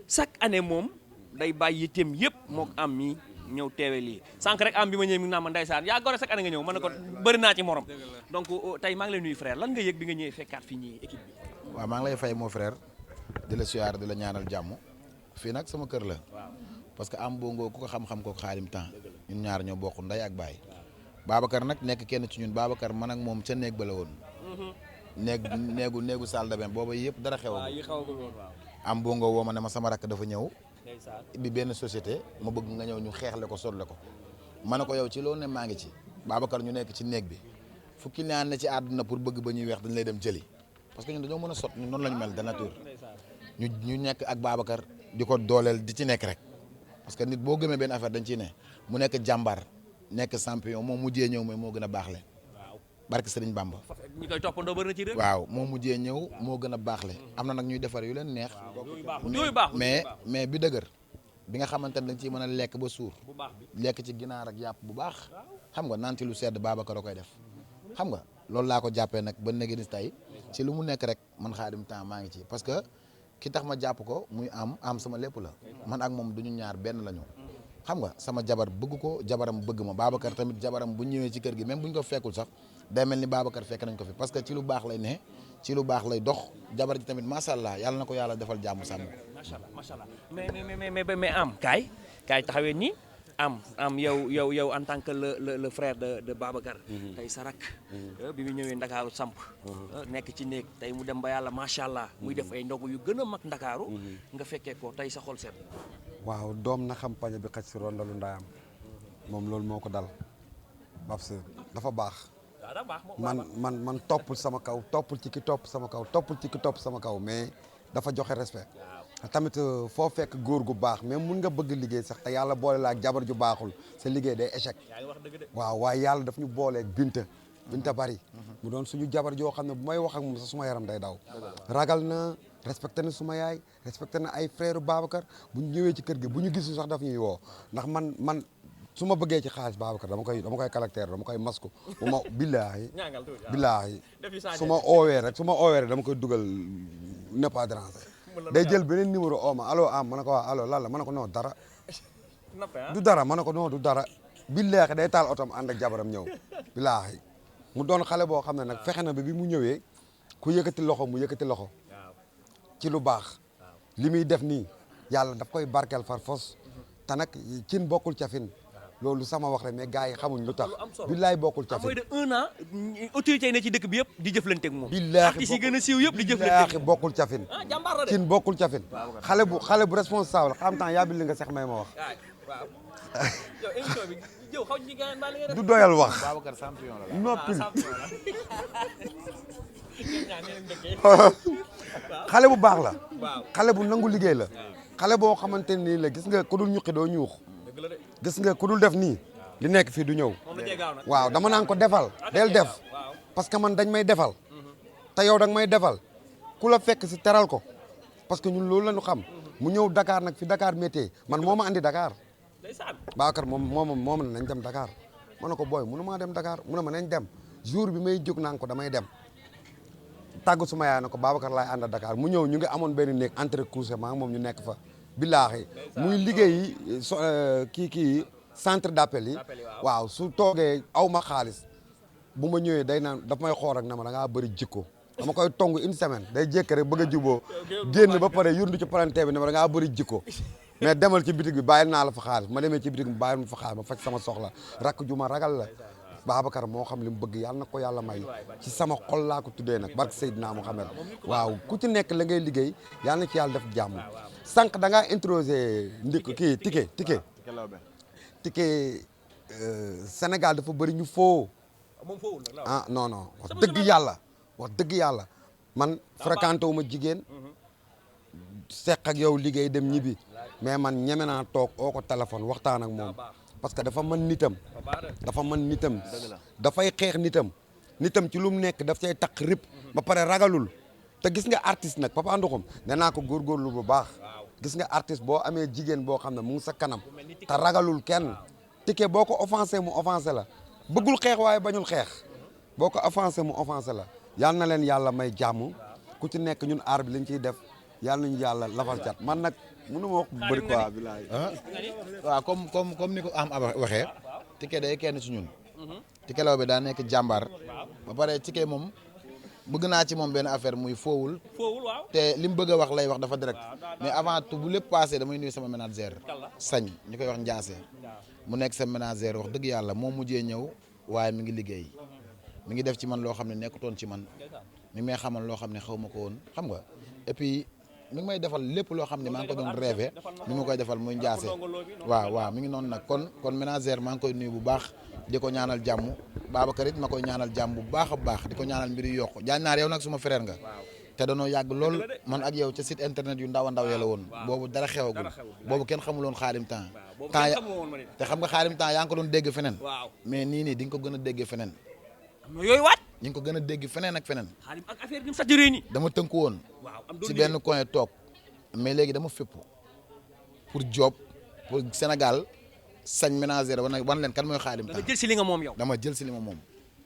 chaque année moom day bàyyi yitteem yëpp mook am mi ñëw teewe lii sànq rek am bi ma ñëwee mi ngi naan ma ndeysaan yaa gore chaque année nga ñëw ma ne ko bëri naa ci morom donc tey maa ngi lay nuyu frère lan nga yëg bi nga ñëwee fekkaat fi ñii équipe bi. waaw maa ngi lay fay mon frère di la siyaar di la ñaanal jàmm fii nag sama kër la parce que am bongo ku ko xam-xam ko Xaadim temps ñun ñaar ñoo bokk nday ak baay Babacar nag nekk kenn ci ñun Babacar man ak moom ca néeg ba la woon néegu salle de bain booba yëpp dara xewagul am bongo woo ma ne ma sama rakk dafa ñëw bi benn société ma bëgg nga ñëw ñu xeexle ko sotle ko ma ne ko yow ci loolu ne maa ngi ci Babacar ñu nekk ci néeg bi fukki naan ne ci àdduna pour bëgg ba ñuy weex dañ lay dem jëli parce que ñun dañoo mën a sot ñun noonu la ñu mel de nature ñu nekk ak Babacar di ko dooleel di ci nekk rek parce que nit boo gëmee benn affaire dañ ciy ne mu nekk jàmbaar nekk champion moom mujjee ñëw mais moo gën a baax le barke Sëriñ Bamba ñi koy toppandoo bëri na ci réew. waaw moo mujjee ñëw moo gën a baax le am na nag ñuy defar yu leen neex mais bi dëgër bi nga xamante ne dañ ciy mën a lekk ba suur lekk ci ginaar ak yàpp bu baax xam nga naan ci lu sedd Babacar a koy def xam nga loolu laa ko jàppee nag ba léegi ni tey ci lu mu nekk rek man Xaadim temps maa ngi ci parce que ki tax ma jàpp ko muy am sama lépp la man ak moom duñu ñaar benn lañu xam nga sama jabar bëgg ko jabaram bëgg ma Babacar tamit jabaram bu ñëwee ci kër gi même bu ñu ko fekkul sax day mel ni Babacar fekk nañ ko fi parce que ci lu baax lay ne ci lu baax lay dox jabar ji tamit macha allah yàlla na ko yàlla defal jàmm sàmm. macha allah mais am kaay taxawee nii am yow en tant que le frère de Babacar. tey sa rak bi mu ñëwee Ndakaaru samp nekk ci néeg tey mu dem ba yàlla macha allah muy def ay ndogu yu gën a mag Ndakaaru nga fekkee ko tey sa xol seet. waaw doom na xam pañe bi xaj si rondalu ndaayam moom loolu moo ko dal Babs dafa baax man toppul sama kaw toppul ci ki topp sama kaw toppul ci ki topp sama kaw mais dafa joxe respect tamit foo fekk góor gu baax mais mun nga bëgg liggéey sax te yàlla boole la ak jabar ju baaxul sa liggéey day échec waaw waaye yàlla daf ñu booleeg binta bari mu doon suñu jabar joo xam ne bu may wax ak moom sax suma yaram day daw ragal na respecté na suma yaay respecté na ay frère Babacar bu ñu ñëwee ci kër gi bu ñu gisul sax daf ñuy woo ndax man su ma bëggee ci xaalis Babacar dama koy caractère dama koy masku bu ma billaahi su ma oowee rek dama koy dugal ne pas déranger day jël beneen numéro oo ma allo am ma ne ko waaw allo lan la ma ne ko non dara du dara ma ne ko non du dara billaahi day taal otom ànd ak jabaram ñëw billaahi mu doon xale boo xam ne nag fexe na bi mu ñëwee ku yëkkati loxo mu yëkkati loxo ci lu baax li muy def nii yàlla daf koy barkeel far fos te nag cin bokkul cafin loolu sama wax rek mais gars yi xamuñ lu tax billaay bokkul cafin mooy de 1 an autorité yi ne ci dëkk bi yëpp di jëflante ak moom billaahi artistes yi gën a siiw yëpp di jëflante ak bokkul cafin cin bokkul cafin xale bu responsable xam temps yaa bi li nga sax may ma wax yow émission bi yow xaw ci gaan ba li nga du doyal wax Babacar champion la noppil xale bu baax la xale bu nangu liggéey la xale boo xamante nii la gis nga ku dul ñuqi doo ñuux gis nga ku dul def nii li nekk fii du ñëw waaw dama naan ko defal del def parce que man dañ may defal te yow danga may defal ku la fekk si teral ko parce que ñun loolu la ñu xam mu ñëw Dakar nag fi Dakar métier man moo ma andi Dakar Babacar moom nañ dem Dakar ma ne ko booy mënu maa dem Dakar mu ne ma nañ dem jour bi may jóg naan ko damay dem tàggu suma yaay na ko Babacar laay ànd Dakar mu ñëw ñu ngi amoon benn néeg entre couché maa moom ñu nekk fa billaahi muy liggéey kii centre d'appel yi waaw su toogee aw ma xaalis bu ma ñëwee day naan daf may xool rek na ma da ngaa bëri jikko dama koy tong une semaine day jékki rek bëgg a juboo génn ba pare yurdu ci palanteer bi ne ma da ngaa bëri jikko mais demal ci bitig bi bàyyil naa la fa xaalis ma demee ci bitig bi bàyyil ma fa xaalis ma faj sama soxla rakk ju ma ragal la Babacar moo xam li mu bëgg yàlla na ko yàlla may ci sama xol laa ko tuddee nag barke Seydina Mouhamed waaw ku ci nekk la ngay liggéey yàlla na ci yàlla def jàmm sànq da ngaa introsé kii Tické Sénégal dafa bëri ñu foo ah non wax dëgg yàlla man fréquenté wu ma jigéen seq ak yow liggéey dem ñibbi mais man ñeme naa toog oo ko téléphone waxtaan ak moom parce que dafa mën nitam dafay xeex nitam ci lu mu nekk daf cay taq rip ba pare ragalul te gis nga artiste nag Papa Ndoxum nee naa ko góorgóorlu bu baax gis nga artiste boo amee jigéen boo xam ne mu ngi sa kanam te ragalul kenn Tické boo ko offensé mu offensé la bëggul xeex waaye bañul xeex boo ko offensé mu offensé la yal na leen yàlla may jàmm ku ci nekk ñun aar bi lañ ciy def yal nañu yàlla lafal cat man nag mënu ma wax bu bëri quoi bilaay. ah waaw comme ni ko am waxee Tické day kenn ci ñun Tické Laobé daa nekk jàmbaar ba pare Tické moom bëgg naa ci moom benn affaire muy foowul waaw. te li mu bëgg a wax lay wax dafa direct mais avant tout bu lépp passé damay nuyu sama manager sañ ñu koy wax Ndiassé mu nekk sa manager wax dëgg yàlla moom mujjee ñëw waaye mi ngi liggéey mi ngi def ci man loo xam ne nekkutoon ci man mi may xamal loo xam ne xaw ma ko woon xam nga et puis mi ngi may defal lépp loo xam ne maa ngi ko doon rêvé mi ngi koy defal muy Ndiassé waaw mi ngi noonu nag kon manager maa ngi koy nuyu bu baax di ko ñaanal jàmm Babacar it ma koy ñaanal jàmm bu baax a baax di ko ñaanal mbir yu yokku jaañ naar yow nag suma frère nga te danoo yàgg lool man ak yow ca site internet yu ndaw a ndaw ya la woon boobu dara xewagul boobu kenn xamuloon Khadim temps te xam nga Khadim temps yaa ngi ko doon dégg feneen mais nii di nga ko gën a dégg feneen yooyu waat ñi ngi ko gën a dégg feneen ak feneen Khadim ak affaire bi mu sajjëree nii dama tënku woon ci benn coin toog mais léegi dama fépp pour job pour Sénégal sañ ménagère wan leen kan mooy Khadim temps da nga jël si li nga moom yow dama jël si li ma moom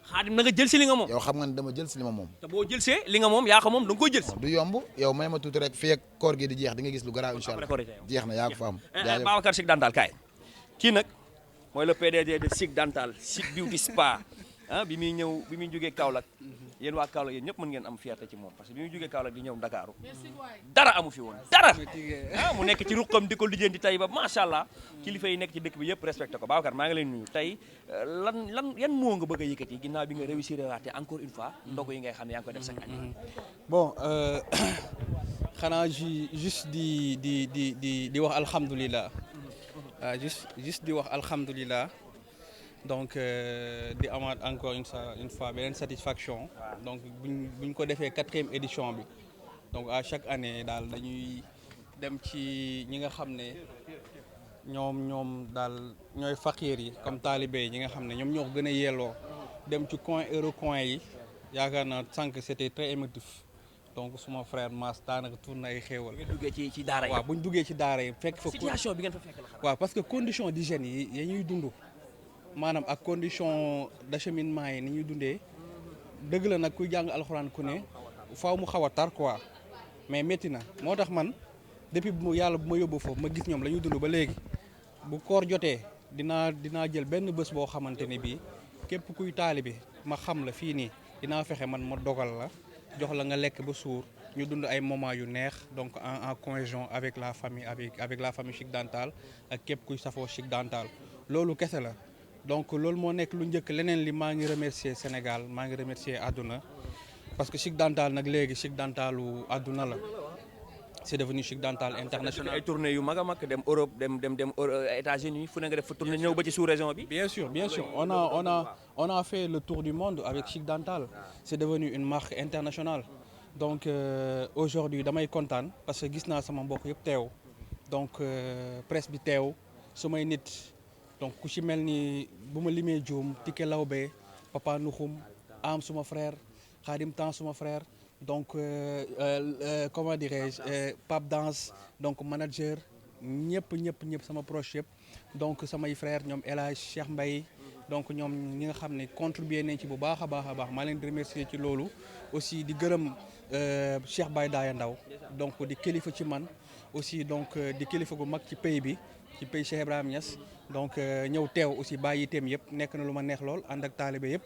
Khadim na nga jël si li nga moom yow xam nga ne dama jël si li ma moom te boo jël see li nga moom yaa ko moom da nga koy jël si du yomb yow may ma tuuti rek fii ak koor gi di jeex di nga gis lu garaaw incha allah jeex na yaa ko fa am Babacar Chic Dental kaay kii nag mooy le PDG de Chic Dental Chic Beauty Spa bi muy jógee Kaolack yéen waa Kaolack yéen ñëpp mën ngeen am fierté ci moom parce que bi muy jógee Kaolack di ñëw Ndakaaru dara amu fi woon dara mu nekk ci ruqam di ko lijjanti tey ba macha allah kilifa yi nekk ci dëkk bi yëpp respecté ko Babacar maa ngi leen nuyu tey yan moo nga bëgg a yëkkati ginnaaw bi nga réussir waate encore une fois ndogu yi ngay xam ne yaa ngi koy def chaque année. Bon xanaa juste di wax alhamdulilah juste di wax alhamdulilah donc di amaat encore une fois beneen satisfaction donc buñ ko defee 4e édition bi donc à chaque année daal dañuy dem ci ñi nga xam ne ñoom daal ñooy faqiir yi comme talibé yi ñi nga xam ne ñoom ñoo ko gën a yelloo dem ci coin coin yi yaakaar naa sànq c'était très émotif donc suma frère Mass daanaka tourné ay xéewal. bu duggee ci daara yi waaw bu ñu duggee ci daara yi fekk fa. situation bi ngeen fa fekk la xanaa. waaw parce que condition d'hygiène yi ñuy dund maanaam ak condition d'acheminement yi ni ñuy dundee dëgg la nag kuy jàng alxuraan ku ne faaw mu xaw a tar quoi mais métti na moo tax man depuis bu yàlla bu ma yóbbu foofu ma gis ñoom la ñuy dund ba léegi bu koor jotee dinaa jël benn bés boo xamante ne bii képp kuy taalibe ma xam la fii nii dinaa fexe man ma dogal la jox la nga lekk ba suur ñu dund ay moments yu neex donc en conjonction avec la famille avec la famille Chic Dental ak képp kuy safoo Chic Dental loolu kese la. donc loolu moo nekk lu njëkk leneen li maa ngi remercier Sénégal maa ngi remercier àdduna parce que Chic Dental nag léegi Chic Dentalu àdduna la c'est devenu Chic Dental international. ay tournées yu mag a mag dem Europe dem États-Unis fu ne nga def fa tournée ñëw ba ci sous-région bi. bien sûr on a fait le tour du monde avec Chic Dental c'est devenu une marque internationale donc aujourd'hui damay kontaan parce que gis naa sama mbokk yëpp teew donc presse bi teew sumay nit. donc ku ci mel ni bu ma limee Dioum Tické Laobé Papa Nuxum am suma frère Khadim Temps suma frère donc comment dirais-je Pape Danse donc manager ñëpp sama proche yëpp donc samay frère ñoom El Hadj Cheikh Mbaye donc ñoom ñi nga xam ne contribuer nañ ci bu baax a baax maa leen di remercier ci loolu aussi di gërëm Cheikh Baye Daaya Ndaw donc di kilifa ci man aussi donc di kilifa gu mag ci pays bi ci pays Cheikh Ibrahima Niass donc ñëw teew aussi bàyyi itam yëpp nekk na lu ma neex lool ànd ak taalibe yëpp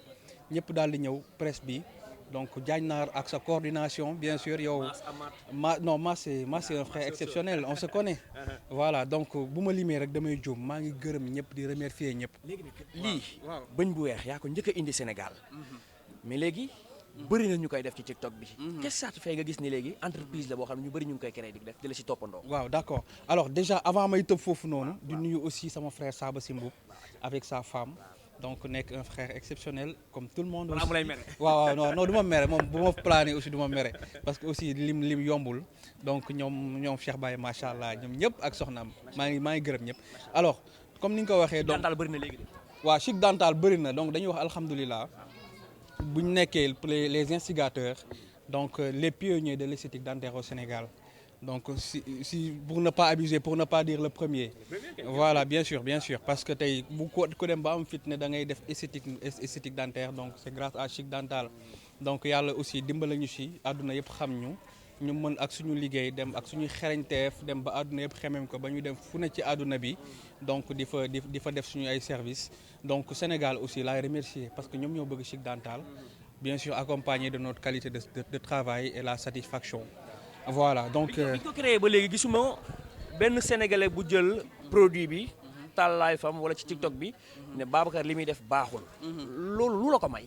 ñëpp daal di ñëw presse bi donc Diagne Naar ak sa coordination bien sûr yow Mass c'est un frère exceptionnel on se connaît voilà donc bu ma limee rek damay juum maa ngi gërëm ñëpp di remercier ñëpp. léegi lii bëñ bu weex yaa ko njëkk a indi Sénégal mais léegi bëri na ñu koy def ci TikTok bi. qu'est-ce que ça te fait nga gis ni léegi entreprise la boo xam ne ñu bëri ñu ngi koy créé di def di la si toppandoo. waaw d'accord alors déjà avant may tëb foofu noonu di nuyu aussi sama frère Saba Simbou avec sa femme donc nekk un frère exceptionnel comme tout le monde. aussi lay mere. waaw non du ma mere moom bu ma plané aussi du ma mere parce que aussi lim yombul donc ñoom Cheikh Baye macha allah ñoom ñëpp ak soxnaam maa ngi gërëm ñëpp alors comme ni nga ko waxee. donc Dental bëri na léegi de. waaw Chic Dental bëri na donc dañuy wax alhamdulilah. bu ñu nekkee les instigateurs donc les pionniers de l'esthétique dentaire au Sénégal donc si pour ne pas abuser pour ne pas dire le premier voilà bien sûr parce que tey bu ko dem ba am fit ne da ngay def esthétique dentaire donc c'est grâce à Chic Dental donc yàlla aussi dimbala ñu si àdduna yëpp xam ñu ñu mën ak suñu liggéey dem ak suñu xereñteef dem ba àdduna yëpp xemem ko ba ñu dem fu ne ci àdduna bi donc di fa def suñu ay services donc Sénégal aussi laay remercier parce que ñoom ñoo bëgg Chic Dental bien sûr accompagné de notre qualité de travail et la satisfaction voilà donc. bi ko créé ba léegi gisuma benn sénégalais bu jël produit bi taal live am wala ci TikTok bi ne Babacar li muy def baaxul. loolu lu la ko may.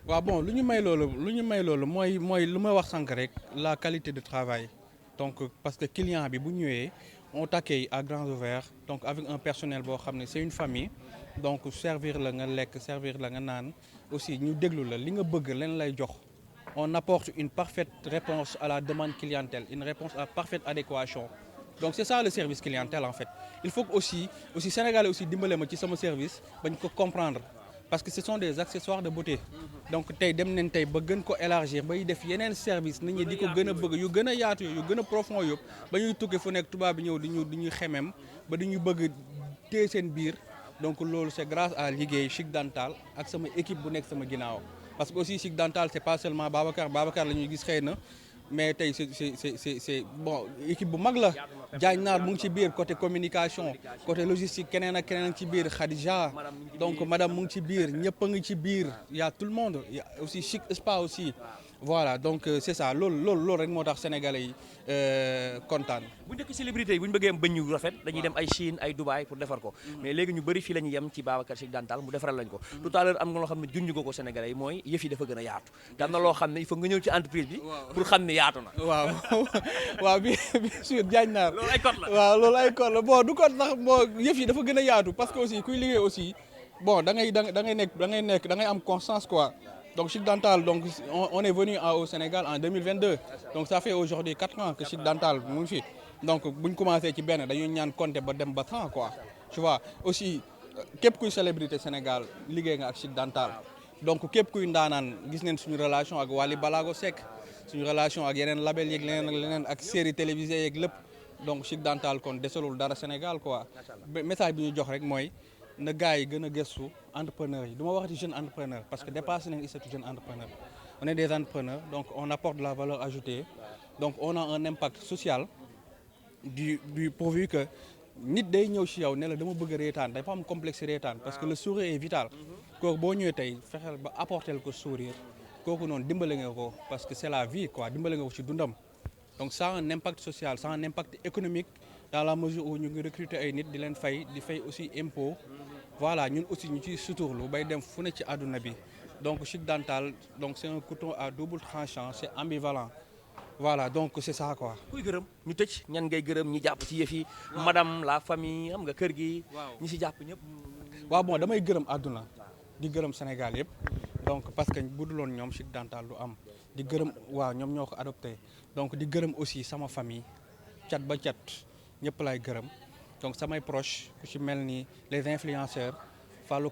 waaw bon lu ñu may loolu mooy lu ma wax sànq rek la qualité de travail donc parce que client bi bu ñëwee on t'accueille à grands ouverts donc avec un personnel boo xam ne c'est une famille donc servir la nga lekk servir la nga naan aussi ñu déglu la li nga bëgg leen lay jox on apporte une parfaite réponse à la demande clientèle une réponse à parfaite adéquation donc c'est ça le service clientèle en fait il faut que aussi sénégalais aussi dimbale ma ci sama service bañ ko comprendre parce que ce sont des accessoires de beauté donc tey dem nañ tey ba gën ko élargir bay def yeneen service nit ñi di ko gën a bëgg yu gën a yaatu yu gën a profond yëpp ba ñuy tukki fu nekk tubaab bi ñëw di ñu xemem ba di ñu bëgg téye seen biir donc loolu c'est grâce à liggéey Chic Dental ak sama équipe bu nekk sama ginnaaw parce que aussi Chic Dental c'est pas seulement Babacar la ñuy gis xëy na mais tey c'est bon équipe bu mag la Diagne Naar mu ngi ci biir côté communication côté logistique keneen ak keneen ci biir Khadija donc madame mu ngi ci biir ñëpp a ngi ci biir y a tout le monde y a aussi Chic Spa aussi voilà donc c'est ça loolu rek moo tax sénégalais yi kontaan. bu njëkk célébrité yi bu ñu bëggee am bëñ yu rafet dañuy dem ay Chine ay Dubaï pour defar ko mais léegi ñu bëri fii la ñuy yem ci Babacar Chic Dental mu defaral lañ ko tout à l'heure am nga loo xam ne junj ko sénégalais yi mooy yëf yi dafa gën a yaatu te am na loo xam ne il faut nga ñëw ci entreprise bi pour xam ne yaatu na. waaw bien sûr Diagne Naar loolu ay code la waaw loolu ay code la bon du code sax bon yëf yi dafa gën a yaatu parce que aussi kuy liggéey aussi bon da ngay am constance quoi. Donc Chic Dental, donc on est venu au Sénégal en 2022. Donc ça fait aujourd'hui 4 ans que Chic Dental mu ngi fi. Donc bu ñu commencé ci benn dañuy ñaan compter ba dem ba 100 quoi. Tu vois aussi képp kuy célébrité Sénégal liggéey nga ak Chic Dental. Donc képp kuy ndaanaan gis neen suñu relation ak Wally Balago Seck suñu relation ak yeneen label yeeg leneen ak série télévisée yeeg lépp donc Chic Dental kon desalul dara Sénégal quoi. Message bi ñu jox rek mooy na gars yi gën a gëstu entrepreneurs yi du ma waxati jeune entrepreneur parce que dépassé nañ statut jeune entrepreneur on est des entrepreneurs donc on apporte de la valeur ajoutée donc on a un impact social du pourvu que nit day ñëw ci yow ne la dama bëgg a reetaan dafa am complexe reetaan parce que le sourire est vital kooku boo ñëwee tey fexeel ba apporter ko sourire kooku noonu dimbale nga ko parce que c'est la vie quoi dimbale nga ko ci dundam donc ça a un impact social ça a un impact économique dans la mesure où ñu ngi recruter ay nit di leen fay di fay aussi impôt voilà ñun aussi ñu ciy suturlu bay dem fu ne ci àdduna bi donc Chic Dental donc c'est un couteau à double tranchant c'est ambivalent voilà donc c'est ça quoi. kuy gërëm ñu tëj ñan ngay gërëm ñi jàpp ci yëf yi madame la famille xam nga kër gi. ñi si jàpp ñëpp. waaw bon damay gërëm àdduna di gërëm Sénégal yëpp donc parce que bu duloon ñoom Chic Dental du am di gërëm waaw ñoom ñoo ko adopté donc di gërëm aussi sama famille cat ba cat ñëpp laay gërëm donc samay proches ku ci mel ni les influenceurs Fallou